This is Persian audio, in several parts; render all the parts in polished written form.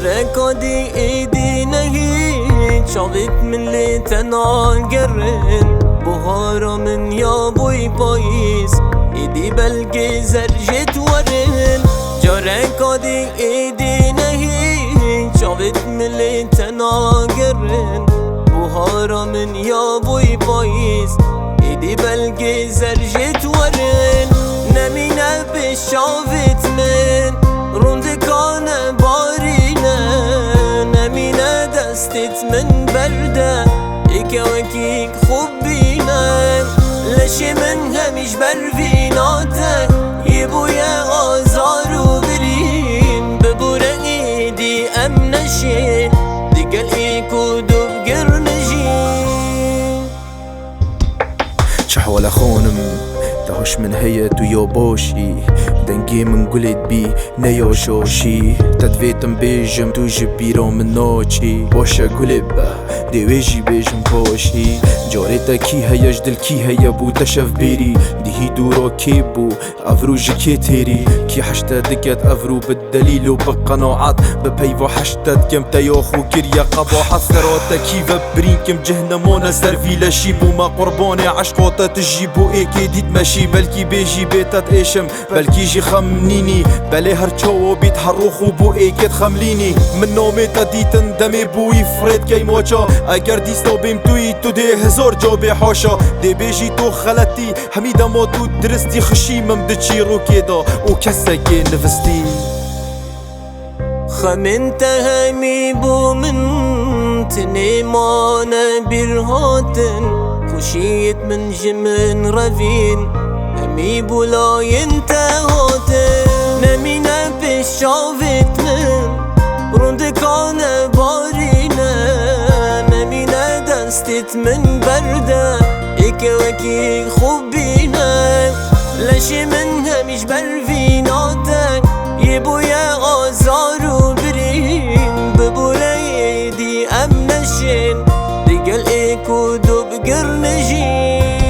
جارك دي ايدي نهي شغلت من اللي تناقرن بهارة من يا بوي بايس ايدي بلقي زرجت ورن جارك دي ايدي نهي شغلت من اللي تناقرن بهارة من يا بوي بايس ايدي بلقي زرجت ورن نمينا بالشافت من روندكان بارينا نمينا دستت من بردة ايكا وكيك خبينا لشي من همش برفيناتك يبويا آزار و برين ببورا ايدي ام نشين دقل ايكو دبقر نجين شحوال خونم دهوش من هي دويا باشي دنگي من قلت بي نيا شاشي تدفيتم بيجم توجي بيرا من ناچي باشا قلب ديويجي بيجم باشي جارتا كي هيا جدل كي هيا بو تشف بيري دهي دورا كيبو افرو جكي تيري كي حشتا دقت افرو بالدليل وبقناعات ببيفو حشتا كم تياخو كريا قباحات ثراتا كي فبرين كم جهنمونا سرفيلا شيبو ما قرباني عشقاتا تجيبو ايكي ديت ماشي بلكي بيجي بيتات ايشم بلكي جي خمنيني بلي هرچاو بيت حروخو بو ايكت خمليني من نومي تديتن دمي بو يفرد كي موچا اگر ديستو بيم توي تو دي هزار جوبي حاشا دي بيجي تو خلتي حميدا ما تو درستي خشي ممدتشي رو كيدا وكسكي نفستي خمنت همي بو من تنيمانا برهاتن خشيت من جمن رفين همي بو لا ينتهاتن نمينا بالشافت من روندكان بارينا نمينا دستت من بردة ايكا وكي خبينا لشي من همش برفيناتك يبويا آزار و برين ببولا يدي ام نشين دقل ايكو دبقر نجين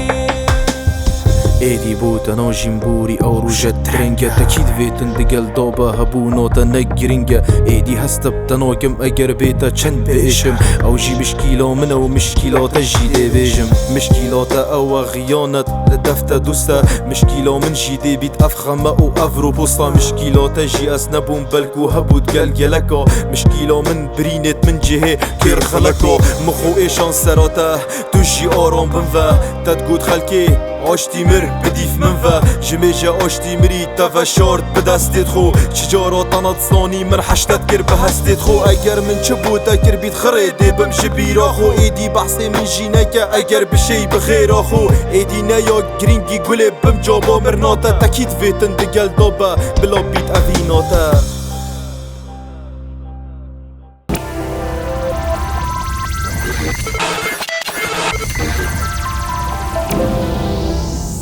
ايدي بوتا ناجين بوري او روجة ترنجة تكيد فيتن دقل دوبا هبو نوتا نقرنجة ايدي هستب تناكم اگر بيتا چند بإشم او جي مشكيلة منه ومشكيلة تجي دي بيجم مشكيلة او غيانت لدفتا دوستا مشكيلة من جي دي بيت افخمة او افرو بوستا مشكيلة تجي اسنبون بلكو هبو تقل جلكا مشكيلة من برينت من جهة كير خلكا مخو ايشان سراتا تجي آرام بنفا تدقود خلكي آشتی مر بدیف منفا جمیجا آشتی مری تفا شارد بدستید خو چجارا تنادستانی من حشتت کر بهستید خو اگر من چبوتا کر بید خریدی بم جبیرا خو ایدی بحثی من جینکا اگر بشی بخیرا خو ایدی نیا گرینگی گلی بم جابا مرناتا تکید ویتن دگل دابا بلا بید اویناتا